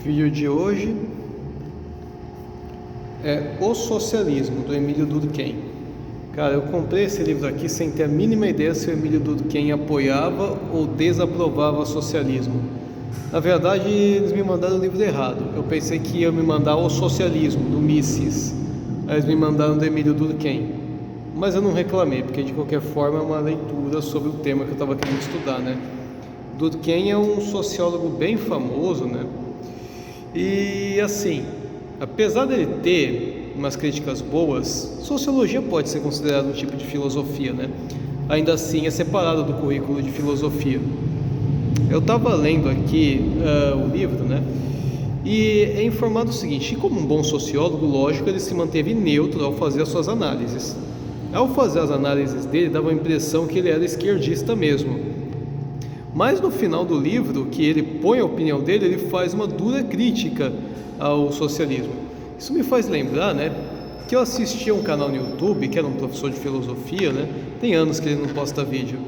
Vídeo de hoje é O Socialismo, do Emílio Durkheim. Cara, eu comprei esse livro aqui sem ter a mínima ideia se o Emílio Durkheim apoiava ou desaprovava o socialismo. Na verdade, eles me mandaram o livro errado. Eu pensei que ia me mandar O Socialismo, do Mises. Aí eles me mandaram do Emílio Durkheim. Mas eu não reclamei, porque de qualquer forma é uma leitura sobre o tema que eu estava querendo estudar, né? Durkheim é um sociólogo bem famoso, né? E assim, apesar dele ter umas críticas boas, sociologia pode ser considerada um tipo de filosofia, né? Ainda assim é separado do currículo de filosofia. Eu estava lendo aqui o livro, né? E é informado o seguinte: como um bom sociólogo, lógico, ele se manteve neutro ao fazer as suas análises. Ao fazer as análises dele, dava a impressão que ele era esquerdista mesmo. Mas no final do livro, que ele põe a opinião dele, ele faz uma dura crítica ao socialismo. Isso me faz lembrar, né, que eu assisti a um canal no YouTube, que era um professor de filosofia, né, tem anos que ele não posta vídeo,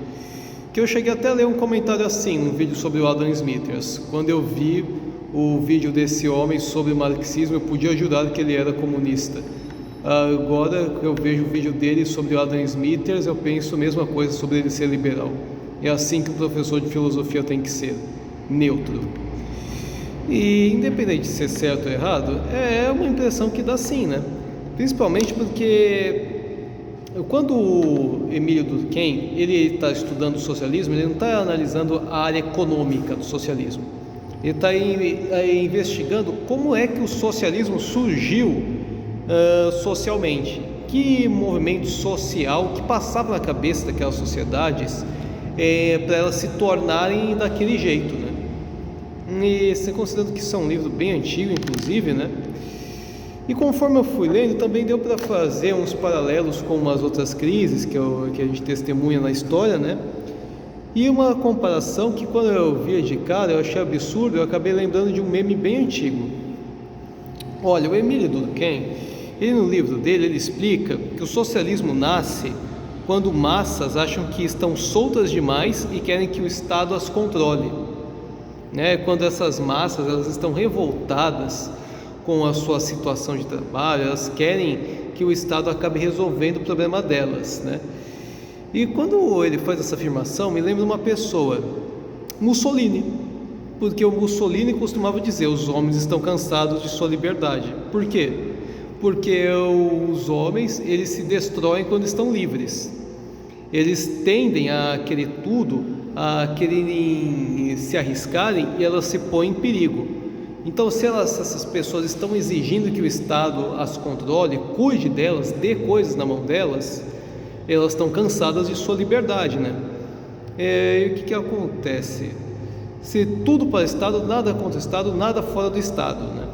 que eu cheguei até a ler um comentário assim, num vídeo sobre o Adam Smithers. Quando eu vi o vídeo desse homem sobre o marxismo, eu podia jurar que ele era comunista. Agora que eu vejo o vídeo dele sobre o Adam Smithers, eu penso a mesma coisa sobre ele ser liberal. É assim que o professor de filosofia tem que ser, neutro. E independente de ser certo ou errado, é uma impressão que dá sim, né? Principalmente porque quando o Emílio Durkheim ele está estudando o socialismo, ele não está analisando a área econômica do socialismo. Ele está investigando como é que o socialismo surgiu socialmente. Que movimento social que passava na cabeça daquelas sociedades para elas se tornarem daquele jeito, né? E você considerando que isso é um livro bem antigo, inclusive, né? E conforme eu fui lendo, também deu para fazer uns paralelos com as outras crises que a gente testemunha na história, né? E uma comparação que quando eu via de cara eu achei absurdo, eu acabei lembrando de um meme bem antigo. Olha, o Emílio Durkheim, ele no livro dele, ele explica que o socialismo nasce quando massas acham que estão soltas demais e querem que o Estado as controle, né? Quando essas massas elas estão revoltadas com a sua situação de trabalho, elas querem que o Estado acabe resolvendo o problema delas, né? E quando ele faz essa afirmação, me lembra uma pessoa, Mussolini, porque o Mussolini costumava dizer: os homens estão cansados de sua liberdade. Por quê? Porque os homens, eles se destroem quando estão livres. Eles tendem a querer tudo, a quererem se arriscarem, e elas se põem em perigo. Então, se essas pessoas estão exigindo que o Estado as controle, cuide delas, dê coisas na mão delas, elas estão cansadas de sua liberdade, né? E o que acontece? Se tudo para o Estado, nada contra o Estado, nada fora do Estado, né?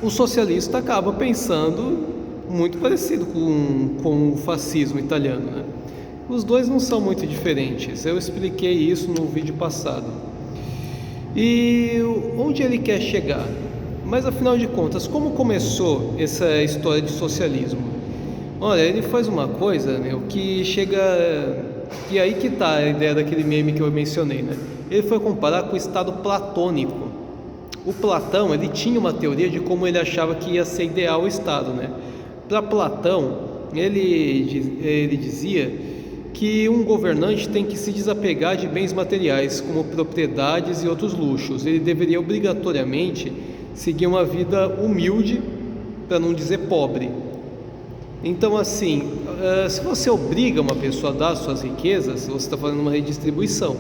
O socialista acaba pensando muito parecido com o fascismo italiano, né? Os dois não são muito diferentes, eu expliquei isso no vídeo passado. E onde ele quer chegar? Mas afinal de contas, como começou essa história de socialismo? Olha, ele faz uma coisa, meu, que chega... E aí que está a ideia daquele meme que eu mencionei, né? Ele foi comparar com o estado platônico. O Platão, ele tinha uma teoria de como ele achava que ia ser ideal o Estado, né? Para Platão, ele dizia que um governante tem que se desapegar de bens materiais, como propriedades e outros luxos. Ele deveria obrigatoriamente seguir uma vida humilde, para não dizer pobre. Então, assim, se você obriga uma pessoa a dar suas riquezas, você está fazendo uma redistribuição.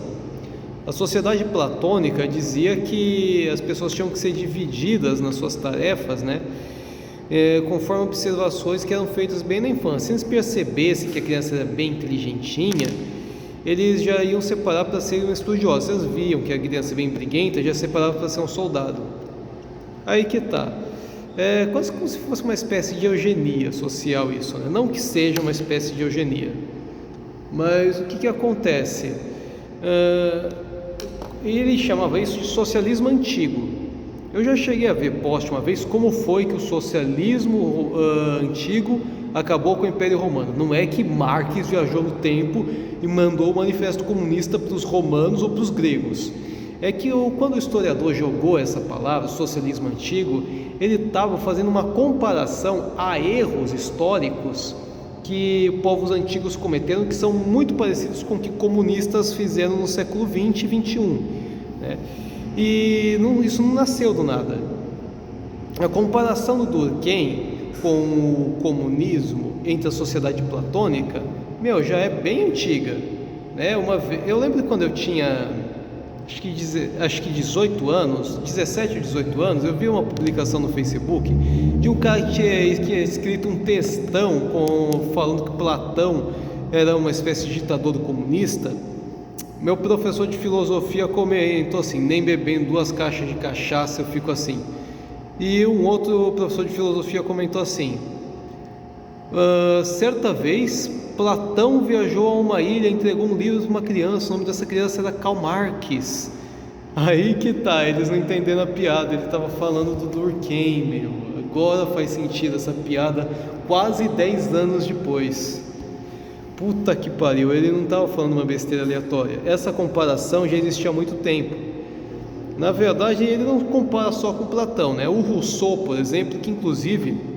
A sociedade platônica dizia que as pessoas tinham que ser divididas nas suas tarefas, né? Conforme observações que eram feitas bem na infância. Se eles percebessem que a criança era bem inteligentinha, eles já iam separar para ser um estudioso. Se eles viam que a criança é bem briguenta, já separavam para ser um soldado. Aí que tá. É quase como se fosse uma espécie de eugenia social isso, né? Não que seja uma espécie de eugenia, mas o que acontece? Ele chamava isso de socialismo antigo. Eu já cheguei a ver post uma vez como foi que o socialismo antigo acabou com o Império Romano. Não é que Marx viajou no tempo e mandou o Manifesto Comunista para os romanos ou para os gregos. é que quando o historiador jogou essa palavra, socialismo antigo, ele estava fazendo uma comparação a erros históricos que povos antigos cometeram, que são muito parecidos com o que comunistas fizeram no século XX e XXI, né? E isso não nasceu do nada. A comparação do Durkheim com o comunismo entre a sociedade platônica, já é bem antiga, né? Eu lembro quando eu tinha acho que 18 anos, 17 ou 18 anos, eu vi uma publicação no Facebook de um cara que tinha escrito um textão falando que Platão era uma espécie de ditador comunista. Meu professor de filosofia comentou assim: nem bebendo 2 caixas de cachaça eu fico assim. E um outro professor de filosofia comentou assim: certa vez Platão viajou a uma ilha e entregou um livro para uma criança. O nome dessa criança era Karl Marx. Aí que tá, eles não entenderam a piada. Ele estava falando do Durkheim, agora faz sentido essa piada quase 10 anos depois. Puta que pariu, ele não estava falando uma besteira aleatória. Essa comparação já existia há muito tempo. Na verdade, ele não compara só com Platão, né? O Rousseau, por exemplo, que inclusive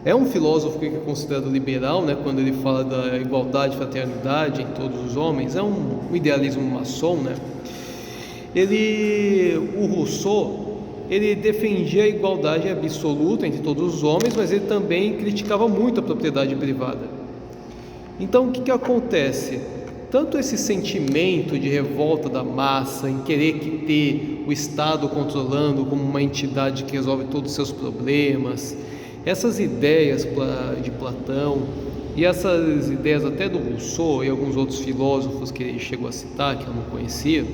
é um filósofo que é considerado liberal, né? Quando ele fala da igualdade e fraternidade em todos os homens, é um idealismo maçom, né? O Rousseau, ele defendia a igualdade absoluta entre todos os homens, mas ele também criticava muito a propriedade privada. Então, o que acontece? Tanto esse sentimento de revolta da massa, em querer ter o Estado controlando como uma entidade que resolve todos os seus problemas, essas ideias de Platão e essas ideias até do Rousseau e alguns outros filósofos que ele chegou a citar, que eu não conhecia,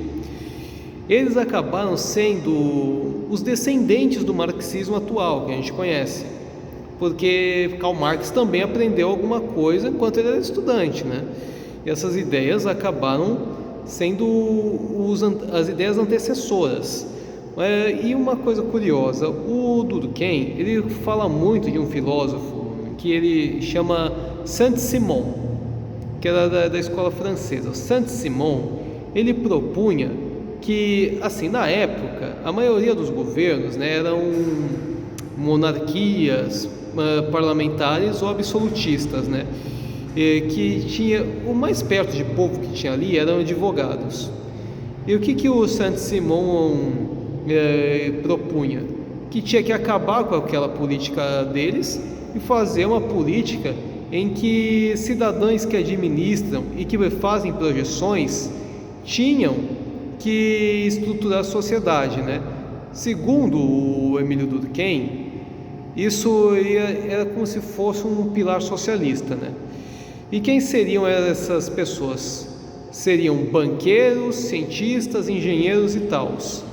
eles acabaram sendo os descendentes do marxismo atual, que a gente conhece, porque Karl Marx também aprendeu alguma coisa enquanto ele era estudante, né? E essas ideias acabaram sendo as ideias antecessoras. E uma coisa curiosa, o Durkheim, ele fala muito de um filósofo que ele chama Saint-Simon, que era da escola francesa. Saint-Simon, ele propunha que, assim, na época, a maioria dos governos, né, eram monarquias parlamentares ou absolutistas, né? Que tinha o mais perto de povo que tinha ali eram advogados. E o que o Saint-Simon propunha? Que tinha que acabar com aquela política deles e fazer uma política em que cidadãos que administram e que fazem projeções tinham que estruturar a sociedade, né? Segundo o Emílio Durkheim, isso era como se fosse um pilar socialista, né? E quem seriam essas pessoas? Seriam banqueiros, cientistas, engenheiros e tals.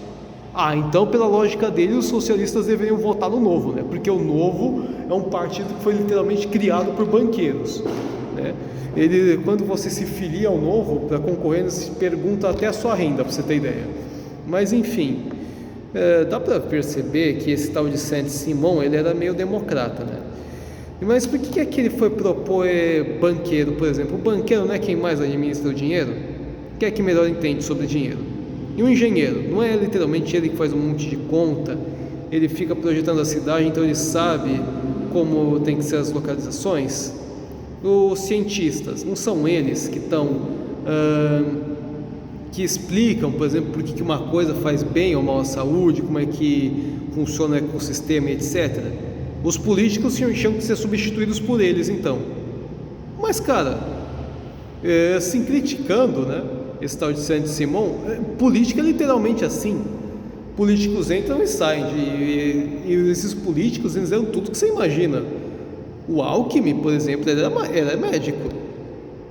Então, pela lógica dele, os socialistas deveriam votar no Novo, né? Porque o Novo é um partido que foi literalmente criado por banqueiros, né? Quando você se filia ao Novo para concorrer, ele se pergunta até a sua renda, para você ter ideia. Mas enfim, dá para perceber que esse tal de Saint-Simon, ele era meio democrata, né? Mas por que é que ele foi propor banqueiro, por exemplo? O banqueiro não é quem mais administra o dinheiro? Quem é que melhor entende sobre dinheiro? E o engenheiro, não é literalmente ele que faz um monte de conta? Ele fica projetando a cidade, então ele sabe como tem que ser as localizações? Os cientistas, não são eles que que explicam, por exemplo, por que uma coisa faz bem ou mal à saúde, como é que funciona o ecossistema, etc. Os políticos tinham que ser substituídos por eles, então. Mas, cara, assim, criticando, né, esse tal de Saint-Simon, política é literalmente assim. Políticos entram e saem, e esses políticos, eles eram tudo que você imagina. O Alckmin, por exemplo, ele era médico.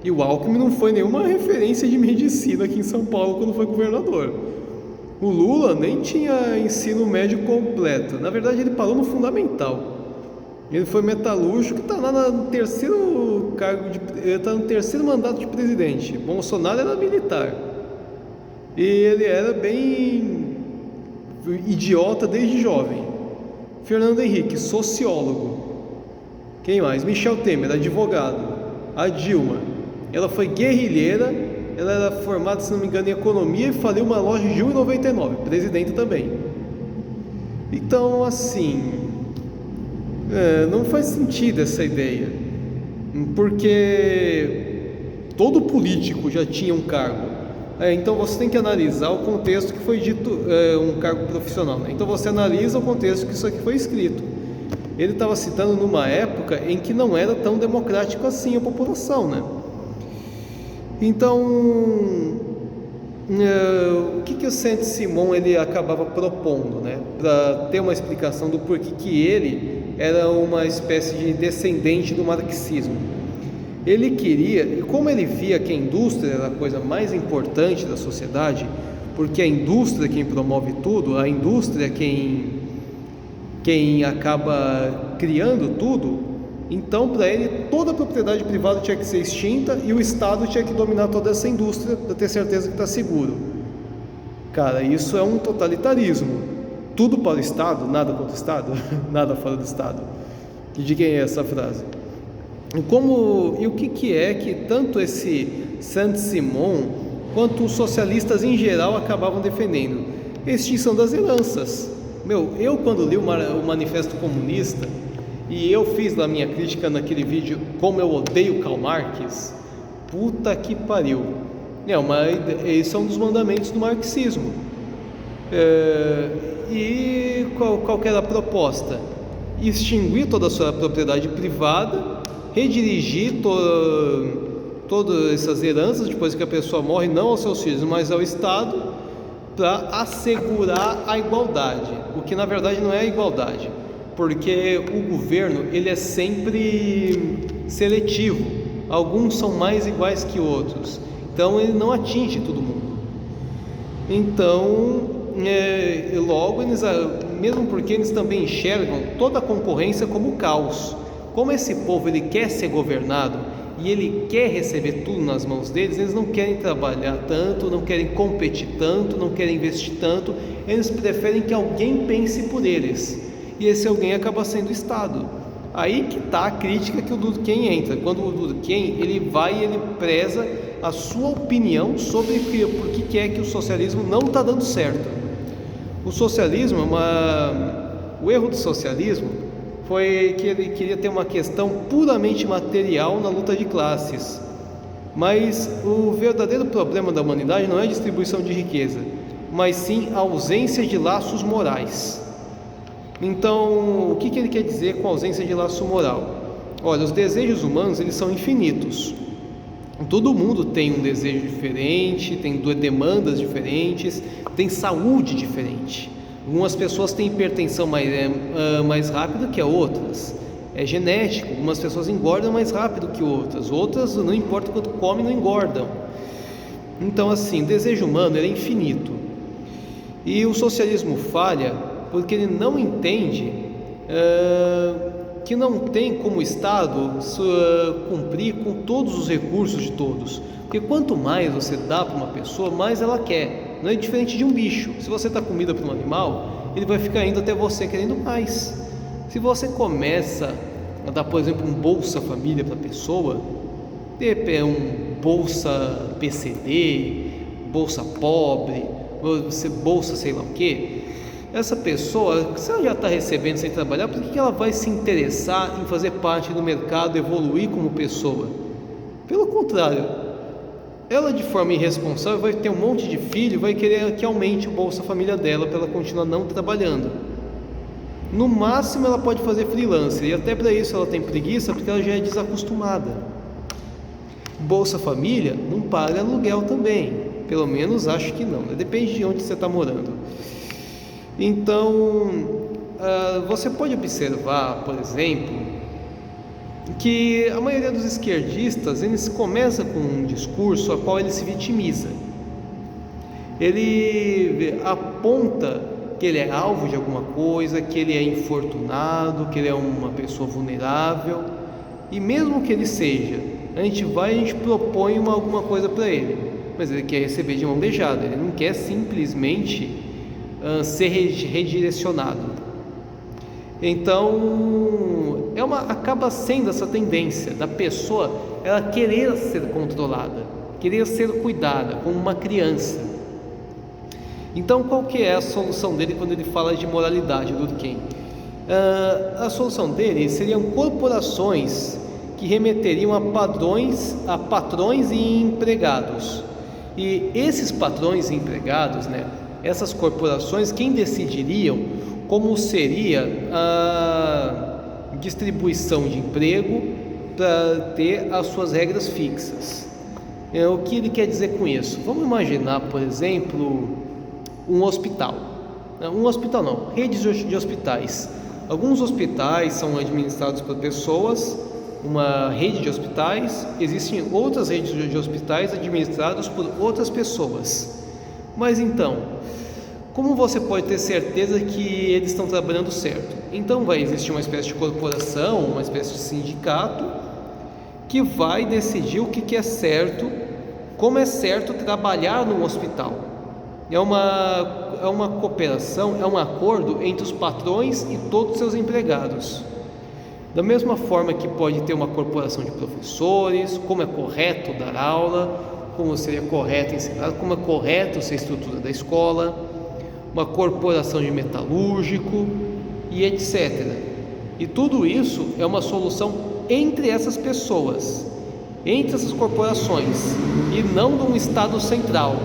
E o Alckmin não foi nenhuma referência de medicina aqui em São Paulo quando foi governador. O Lula nem tinha ensino médio completo. Na verdade, ele parou no fundamental. Ele foi metalúrgico, está lá no terceiro está no terceiro mandato de presidente. Bolsonaro era militar. E ele era bem idiota desde jovem. Fernando Henrique, sociólogo. Quem mais? Michel Temer, advogado. A Dilma, ela foi guerrilheira ela era formada, se não me engano, em economia e faliu uma loja de 1,99, presidente também. Então, assim, não faz sentido essa ideia, porque todo político já tinha um cargo. Então você tem que analisar o contexto que foi dito, um cargo profissional, né? Então você analisa o contexto que isso aqui foi escrito. Ele estava citando numa época em que não era tão democrático assim a população, né? Então, o que o Saint-Simon ele acabava propondo, né? Para ter uma explicação do porquê que ele era uma espécie de descendente do marxismo. Ele queria, e como ele via que a indústria era a coisa mais importante da sociedade, porque a indústria é quem promove tudo, a indústria é quem acaba criando tudo, então para ele toda a propriedade privada tinha que ser extinta e o Estado tinha que dominar toda essa indústria para ter certeza que está seguro. Cara, isso é um totalitarismo. Tudo para o Estado, nada contra o Estado, nada fora do Estado. E de quem é essa frase? E o que é que tanto esse Saint-Simon quanto os socialistas em geral acabavam defendendo? A extinção das heranças. Eu quando li o Manifesto Comunista, e eu fiz lá minha crítica naquele vídeo, como eu odeio Karl Marx, puta que pariu. Esse é um dos mandamentos do marxismo. E qual que era a proposta? Extinguir toda a sua propriedade privada, redirigir todas essas heranças, depois que a pessoa morre, não aos seus filhos, mas ao Estado, para assegurar a igualdade, o que na verdade não é a igualdade, porque o governo ele é sempre seletivo, alguns são mais iguais que outros, então ele não atinge todo mundo. Então, logo eles, mesmo porque eles também enxergam toda a concorrência como caos. Como esse povo ele quer ser governado e ele quer receber tudo nas mãos deles, eles não querem trabalhar tanto, não querem competir tanto, não querem investir tanto, eles preferem que alguém pense por eles, e esse alguém acaba sendo o Estado. Aí que está a crítica que o Durkheim entra, quando o Durkheim ele vai e ele preza a sua opinião sobre por que é que o socialismo não está dando certo. O socialismo, o erro do socialismo foi que ele queria ter uma questão puramente material na luta de classes, mas o verdadeiro problema da humanidade não é a distribuição de riqueza, mas sim a ausência de laços morais. Então, o que ele quer dizer com a ausência de laço moral? Olha, os desejos humanos eles são infinitos. Todo mundo tem um desejo diferente, tem demandas diferentes, tem saúde diferente. Algumas pessoas têm hipertensão mais rápido que outras, é genético. Algumas pessoas engordam mais rápido que outras, não importa quanto comem, não engordam. Então assim, o desejo humano é infinito, e o socialismo falha porque ele não entende que não tem como o Estado cumprir com todos os recursos de todos, porque quanto mais você dá para uma pessoa, mais ela quer. Não é diferente de um bicho. Se você dá comida para um animal, ele vai ficar indo até você querendo mais. Se você começa a dar, por exemplo, um Bolsa Família para a pessoa, um Bolsa PCD, Bolsa Pobre, Bolsa sei lá o que, essa pessoa, se ela já está recebendo sem trabalhar, por que ela vai se interessar em fazer parte do mercado, evoluir como pessoa? Pelo contrário, ela de forma irresponsável vai ter um monte de filho, vai querer que aumente o Bolsa Família dela para ela continuar não trabalhando. No máximo ela pode fazer freelancer, e até para isso ela tem preguiça, porque ela já é desacostumada. Bolsa Família não paga aluguel também, pelo menos acho que não, né? Depende de onde você está morando. Então, você pode observar, por exemplo, que a maioria dos esquerdistas, eles começam com um discurso a qual ele se vitimiza. Ele aponta que ele é alvo de alguma coisa, que ele é infortunado, que ele é uma pessoa vulnerável, e mesmo que ele seja, a gente propõe alguma coisa para ele, mas ele quer receber de mão beijada, ele não quer simplesmente ser redirecionado. Então acaba sendo essa tendência da pessoa ela querer ser controlada. querer ser cuidada como uma criança. Então, qual que é a solução dele quando ele fala de moralidade, Durkheim? A solução dele seriam corporações que remeteriam a patrões e empregados. E esses patrões e empregados, essas corporações, quem decidiriam como seria a distribuição de emprego para ter as suas regras fixas. O que ele quer dizer com isso? Vamos imaginar, por exemplo, um hospital. Um hospital não, redes de hospitais. Alguns hospitais são administrados por pessoas, uma rede de hospitais. Existem outras redes de hospitais administradas por outras pessoas. Mas então, como você pode ter certeza que eles estão trabalhando certo? Então vai existir uma espécie de corporação, uma espécie de sindicato que vai decidir o que é certo, como é certo trabalhar num hospital. É uma cooperação, é um acordo entre os patrões e todos os seus empregados. Da mesma forma que pode ter uma corporação de professores, como é correto dar aula, como seria correto ensinar, como é correto ser a estrutura da escola, uma corporação de metalúrgico e etc. E tudo isso é uma solução entre essas pessoas, entre essas corporações, e não de um Estado central,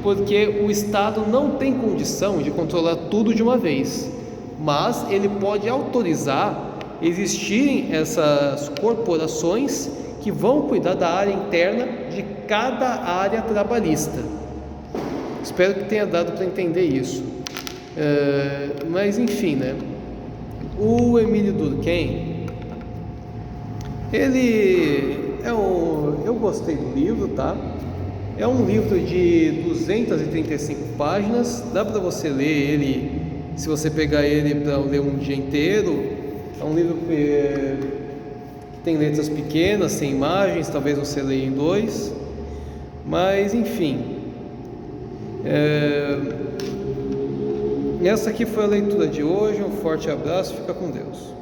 porque o Estado não tem condição de controlar tudo de uma vez, mas ele pode autorizar existirem essas corporações que vão cuidar da área interna de cada área trabalhista. Espero que tenha dado para entender isso. Mas enfim, o Emílio Durkheim, eu gostei do livro, tá? É um livro de 235 páginas, dá para você ler ele, se você pegar ele para ler um dia inteiro. É um livro que tem letras pequenas, sem imagens, talvez você leia em 2, mas enfim. Essa aqui foi a leitura de hoje, um forte abraço, fica com Deus.